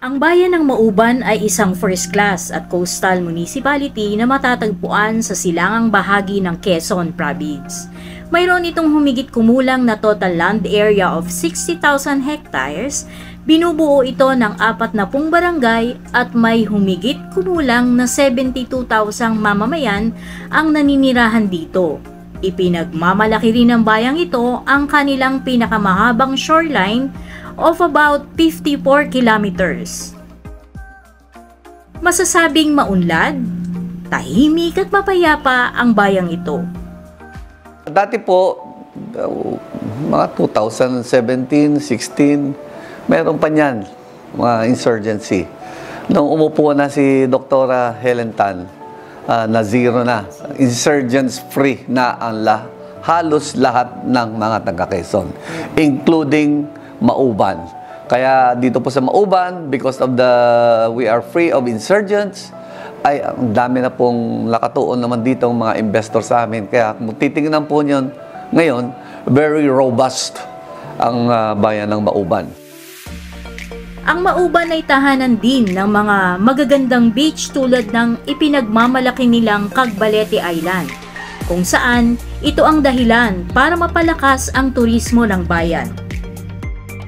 Ang bayan ng Mauban ay isang first class at coastal municipality na matatagpuan sa silangang bahagi ng Quezon Province. Mayroon itong humigit kumulang na total land area of 60,000 hectares, binubuo ito ng 40 barangay at may humigit kumulang na 72,000 mamamayan ang naninirahan dito. Ipinagmamalaki rin ng bayang ito ang kanilang pinakamahabang shoreline of about 54 kilometers. Masasabing maunlad, tahimik at mapayapa ang bayang ito. Dati po, mga 2017, 16, meron pa niyan, mga insurgency. Nung umupo na si Dr. Helen Tan, na zero na, insurgents free na ang halos lahat ng mga taga-Quezon, including Mauban. Kaya dito po sa Mauban, because of we are free of insurgents, ay ang dami na pong nakatuon naman dito ang mga investor sa amin. Kaya kung titingnan po niyon ngayon, very robust ang bayan ng Mauban. Ang Mauban ay tahanan din ng mga magagandang beach tulad ng ipinagmamalaki nilang Cagbalete Island, kung saan ito ang dahilan para mapalakas ang turismo ng bayan.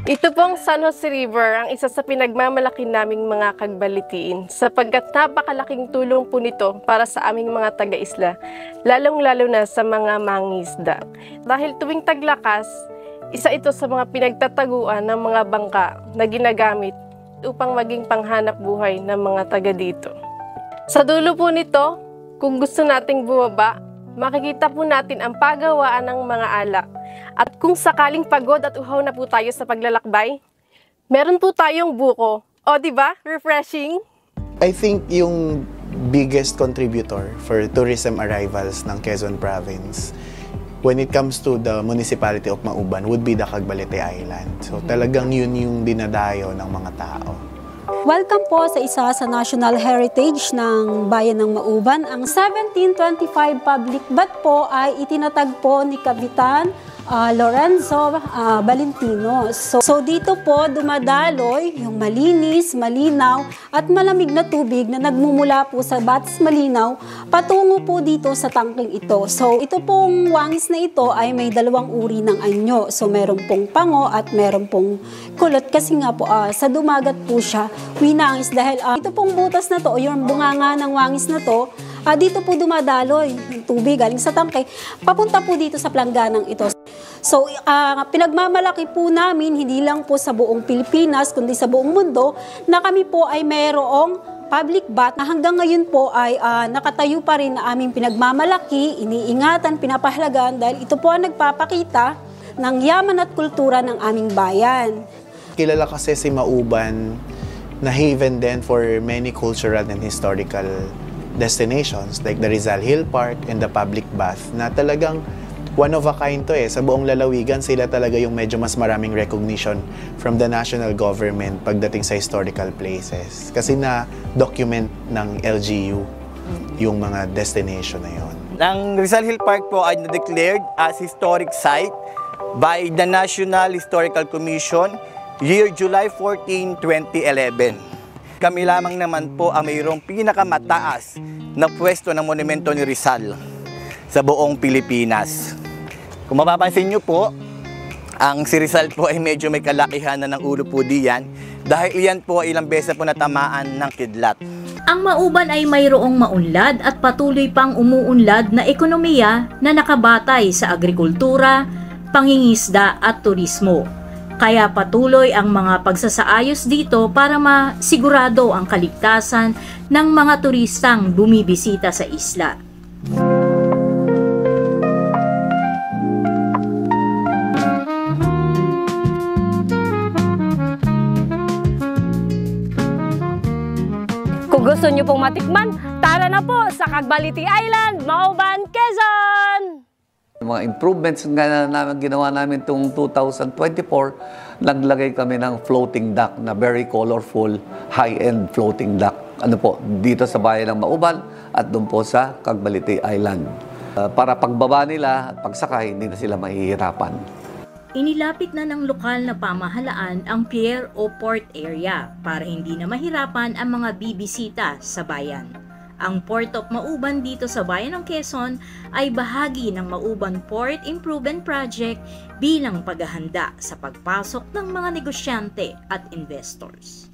Ito pong San Jose River ang isa sa pinagmamalaki naming mga kagbalitiin sapagkat napakalaking tulong po nito para sa aming mga taga-isla, lalong-lalo na sa mga mangingisda. Dahil tuwing taglakas, isa ito sa mga pinagtataguan ng mga bangka na ginagamit upang maging panghanap buhay ng mga taga dito. Sa dulo po nito, kung gusto nating bumaba, makikita po natin ang pagawaan ng mga alak. At kung sakaling pagod at uhaw na po tayo sa paglalakbay, meron po tayong buko. O, di ba? Refreshing? I think yung biggest contributor for tourism arrivals ng Quezon Province when it comes to the municipality of Mauban would be the Cagbalete Island. So talagang yun yung dinadayo ng mga tao. Welcome po sa isa sa National Heritage ng Bayan ng Mauban. Ang 1725 public bath po ay itinatag po ni Kapitan Lorenzo Valentino. So dito po dumadaloy yung malinis, malinaw at malamig na tubig na nagmumula po sa Batas Malinaw patungo po dito sa tangking ito. So ito pong wangis na ito ay may dalawang uri ng anyo. So meron pong pango at meron pong kulot kasi nga po sa dumagat po siya winangis dahil ito pong butas na to o yung bunganga ng wangis na to dito po dumadaloy yung tubig galing sa tangke papunta po dito sa plangganang ito. So, pinagmamalaki po namin, hindi lang po sa buong Pilipinas, kundi sa buong mundo, na kami po ay mayroong public bath na hanggang ngayon po ay nakatayo pa rin na aming pinagmamalaki, iniingatan, pinapahalagan dahil ito po ang nagpapakita ng yaman at kultura ng aming bayan. Kilala kasi si Mauban na haven din for many cultural and historical destinations like the Rizal Hill Park and the public bath na talagang one of a kind to sa buong lalawigan sila talaga yung medyo mas maraming recognition from the national government pagdating sa historical places kasi na-document ng LGU yung mga destination na yon. Ang Rizal Hill Park po ay na-declared as historic site by the National Historical Commission year July 14, 2011. Kami lamang naman po ang mayroong pinakamataas na pwesto ng monumento ni Rizal sa buong Pilipinas. Kung mapapansin nyo po, ang si Rizal po ay medyo may kalakihan na ng ulo po diyan dahil iyan po ilang beses po natamaan ng kidlat. Ang Mauban ay mayroong maunlad at patuloy pang umuunlad na ekonomiya na nakabatay sa agrikultura, pangingisda at turismo. Kaya patuloy ang mga pagsasaayos dito para masigurado ang kaligtasan ng mga turistang bumibisita sa isla. Kung gusto nyo pong matikman, tara na po sa Cagbalete Island, Mauban, Quezon! Mga improvements na ginawa namin itong 2024, naglagay kami ng floating dock na very colorful, high-end floating dock. Ano po, dito sa bayan ng Mauban at doon po sa Cagbalete Island. Para pagbaba nila at pagsakay, hindi na sila mahihirapan. Inilapit na ng lokal na pamahalaan ang pier o port area para hindi na mahirapan ang mga bibisita sa bayan. Ang Port of Mauban dito sa bayan ng Quezon ay bahagi ng Mauban Port Improvement Project bilang paghahanda sa pagpasok ng mga negosyante at investors.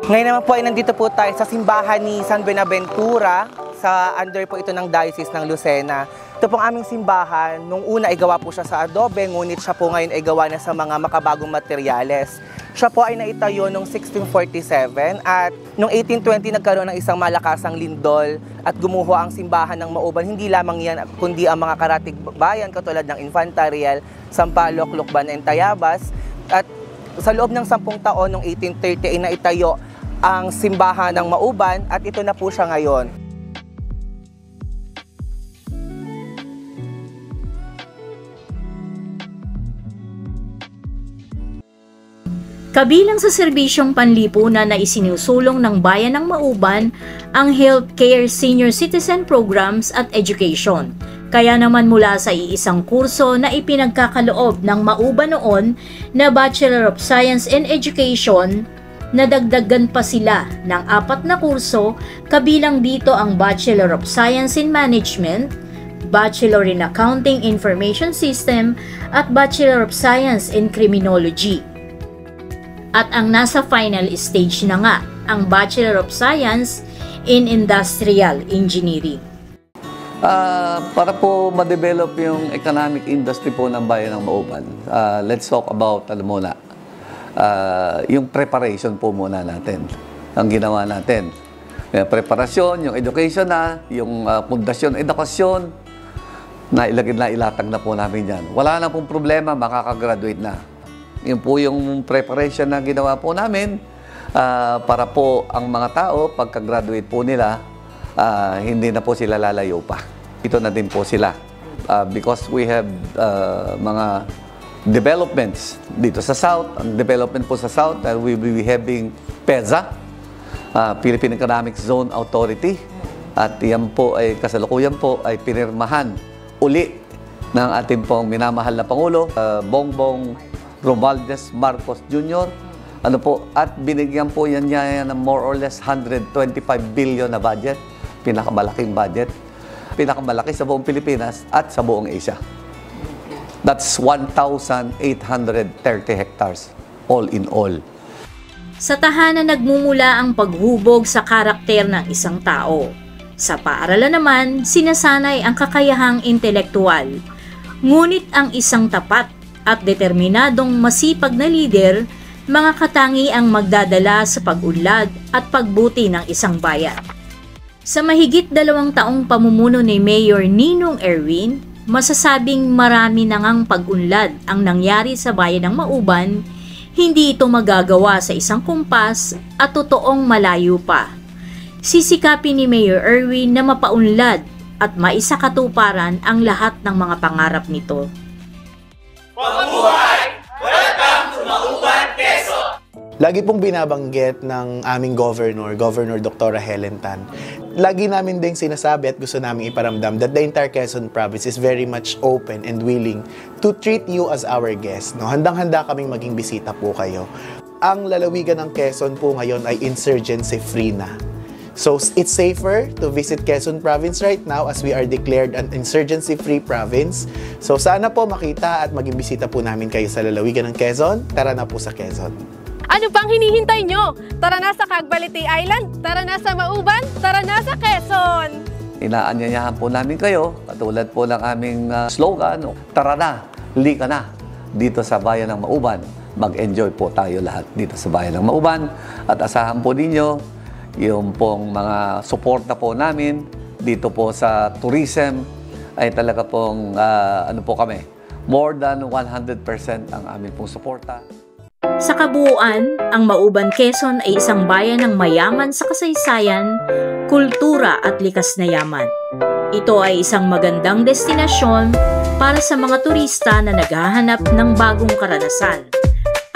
Ngayon naman po ay nandito po tayo sa simbahan ni San Buenaventura, sa under po ito ng Diocese ng Lucena. Ito pong aming simbahan, nung una ay gawa po siya sa adobe, ngunit siya po ngayon ay gawa na sa mga makabagong materyales. Siya po ay naitayo noong 1647 at noong 1820 nagkaroon ng isang malakasang lindol at gumuho ang simbahan ng Mauban. Hindi lamang yan, kundi ang mga karatig bayan katulad ng Infantarial, Sampaloc, Lucban, and Tayabas. At sa loob ng 10 taon, noong 1830 ay naitayo ang simbahan ng Mauban at ito na po siya ngayon. Kabilang sa serbisyong panlipunan na isinusulong ng bayan ng Mauban ang healthcare, senior citizen programs at education. Kaya naman mula sa iisang kurso na ipinagkakaloob ng Mauban noon na Bachelor of Science in Education, nadagdagan pa sila ng 4 na kurso, kabilang dito ang Bachelor of Science in Management, Bachelor in Accounting Information System at Bachelor of Science in Criminology. At ang nasa final stage na nga, ang Bachelor of Science in Industrial Engineering. Para po ma-develop yung economic industry po ng bayan ng Mauban, let's talk about, yung preparation po muna natin, ang ginawa natin. Preparasyon, yung education na, yung pundasyon, edukasyon, ilatag na po namin yan. Wala na pong problema, makakagraduate na. Yun po yung preparation na ginawa po namin para po ang mga tao, pagka-graduate po nila, hindi na po sila lalayo pa. Ito na din po sila. Because we have mga developments dito sa South. Ang development po sa South, we will be having PEZA, Philippine Economic Zone Authority. At yan po ay kasalukuyan po ay pinirmahan uli ng ating pong minamahal na Pangulo, Bongbong Romualdez Marcos Jr. At binigyan po yan niya ng more or less 125 billion na budget, pinakamalaking budget, pinakamalaki sa buong Pilipinas at sa buong Asia. That's 1,830 hectares, all in all. Sa tahanan nagmumula ang paghubog sa karakter ng isang tao. Sa paaralan naman, sinasanay ang kakayahang intelektual. Ngunit ang isang tapat at determinadong masipag na lider, mga katangi ang magdadala sa pag-unlad at pagbuti ng isang bayan. Sa mahigit 2 taong pamumuno ni Mayor Ninong Erwin, masasabing marami na ngang pag-unlad ang nangyari sa bayan ng Mauban, hindi ito magagawa sa isang kumpas at totoong malayo pa. Sisikapin ni Mayor Erwin na mapaunlad at maisakatuparan ang lahat ng mga pangarap nito. Mabuhay! Welcome to Mauban, Quezon! Lagi pong binabanggit ng aming Governor Dr. Helen Tan. Lagi namin ding sinasabi at gusto namin iparamdam that the entire Quezon Province is very much open and willing to treat you as our guest. No? Handang-handa kaming maging bisita po kayo. Ang lalawigan ng Quezon po ngayon ay insurgency-free na. So, it's safer to visit Quezon Province right now as we are declared an insurgency-free province. So, sana po makita at maging bisita po namin kayo sa lalawigan ng Quezon. Tara na po sa Quezon. Ano pang hinihintay nyo? Tara na sa Cagbalite Island, tara na sa Mauban, tara na sa Quezon! Inaanyayahan po namin kayo, katulad po ng aming slogan, tara na, lika na, dito sa bayan ng Mauban. Mag-enjoy po tayo lahat dito sa bayan ng Mauban. At asahan po ninyo, yung pong mga suporta po namin dito po sa tourism ay talaga pong kami, more than 100% ang aming pong suporta. Sa kabuuan, ang Mauban, Quezon ay isang bayan ng mayaman sa kasaysayan, kultura at likas na yaman. Ito ay isang magandang destinasyon para sa mga turista na naghahanap ng bagong karanasan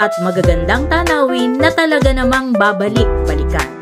at magagandang tanawin na talaga namang babalik-balikan.